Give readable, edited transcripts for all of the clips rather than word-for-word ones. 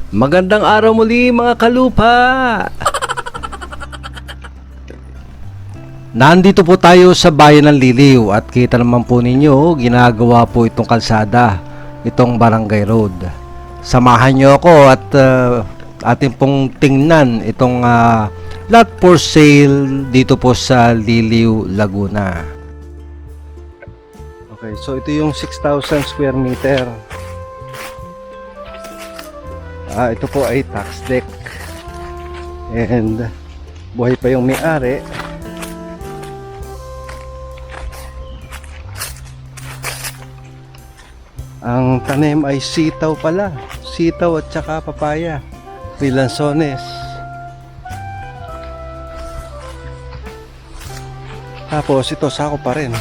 Magandang araw muli mga kalupa! Nandito po tayo sa bayan ng Liliw at kita naman po ninyo ginagawa po itong kalsada, itong barangay road. Samahan nyo ako at ating pong tingnan itong lot for sale dito po sa Liliw, Laguna. Okay, so ito yung 6,000 square meter. Ito po ay tax deck and buhay pa yung may-ari. Ang tanim ay sitaw pala, sitaw at saka papaya, lansones. Tapos ito sako pa rin.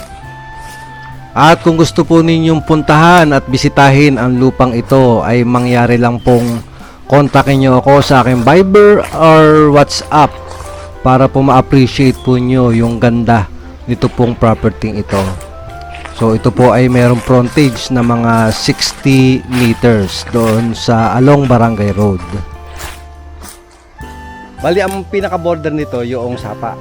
At kung gusto po ninyong puntahan at bisitahin ang lupang ito ay mangyari lang pong kontakin nyo ako sa aking Viber or WhatsApp para po ma-appreciate po nyo yung ganda nito pong property ito. So ito po ay mayroong frontage na mga 60 meters doon sa along Barangay Road. Bali ang pinaka-border nito yung Sapa.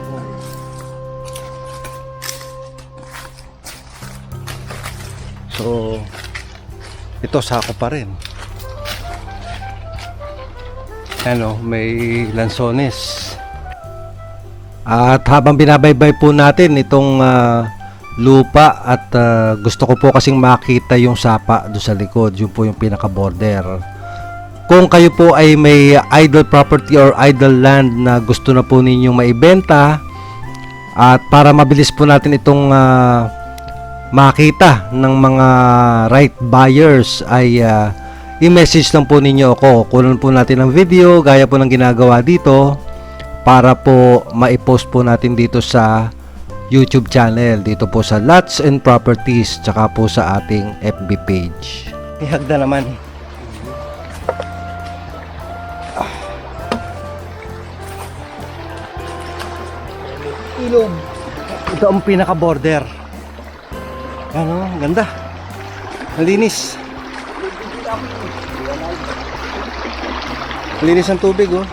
So ito sako pa rin. Ano, may lansones. At habang binabaybay po natin itong lupa at gusto ko po kasing makita yung sapa doon sa likod, yun po yung pinaka border. Kung kayo po ay may idle property or idle land na gusto na po ninyong maibenta at para mabilis po natin itong makita ng mga right buyers ay i-message lang po ninyo ako. Kunan po natin ang video gaya po ng ginagawa dito para po ma-post po natin dito sa YouTube channel, dito po sa Lots and Properties, tsaka po sa ating FB page. Ihagda naman. Ilog. Ito ang pinaka-border. Ano, ganda. Malinis. Linis ang tubig, oh.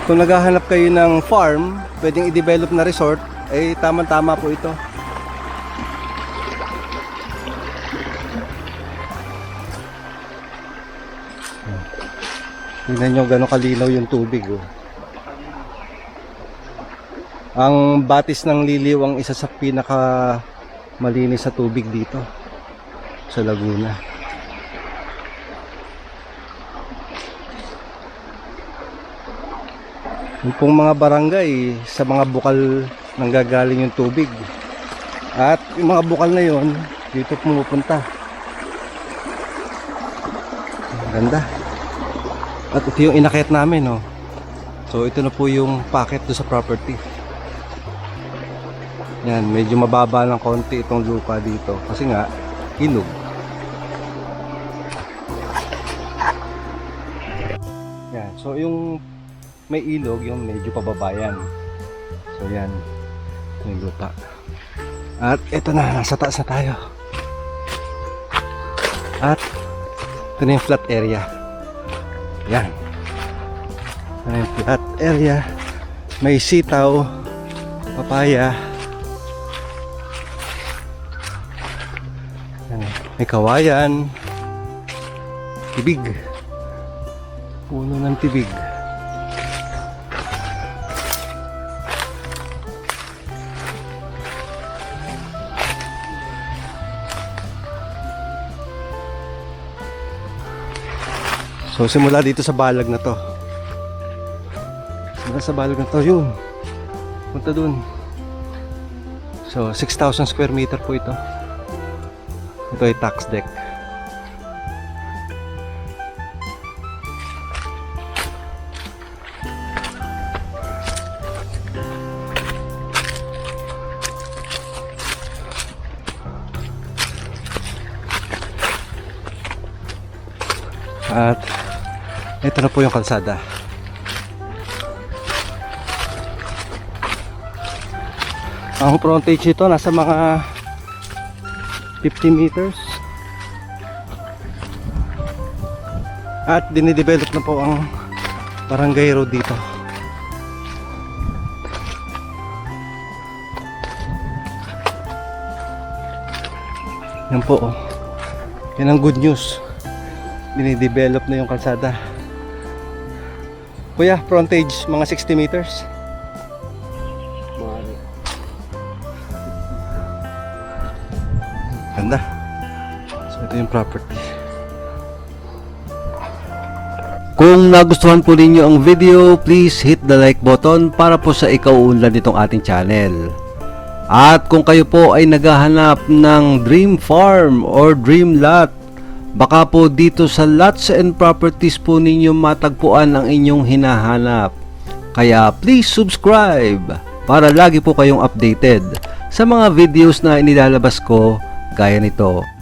Kung naghahanap kayo ng farm, pwedeng i-develop na resort, eh tama-tama po ito. Tingnan nyo gano'ng kalinaw yung tubig, oh. Ang Batis ng Liliw ang isa sa pinaka malinis sa tubig dito sa Laguna. Yung pong mga barangay, sa mga bukal nanggagaling yung tubig. At yung mga bukal na yon dito pumupunta. Ganda. At ito yung inakyat namin, oh. So ito na po yung packet do sa property. Yan, medyo mababa ng konti itong lupa dito kasi nga ilog. Yan, so yung may ilog, yung medyo pababayan. So yan, ito yung lupa. At ito na, nasa taas na tayo. At ito na yung flat area. Yan. Ito na yung flat area. May sitaw, papaya. Yan. May kawayan. Tibig. Puno ng tibig. So simula dito sa balag na to. Simula sa balag na to, yun. Punta dun. So 6,000 square meter po ito. Ito ay tax deck. At ito na po yung kalsada. Ang frontage ito nasa mga 50 meters. At dinidevelop na po ang barangay road dito. Yan po, oh. Yan ang good news. Dinidevelop na yung kalsada. Kuya, frontage mga 60 meters. Ganda. So ito yung property. Kung nagustuhan po ninyo ang video, please hit the like button para po sa ikauunlad nitong ating channel. At kung kayo po ay naghahanap ng dream farm or dream lot, baka po dito sa lots and properties po ninyo matagpuan ang inyong hinahanap. Kaya please subscribe para lagi po kayong updated sa mga videos na inilalabas ko gaya nito.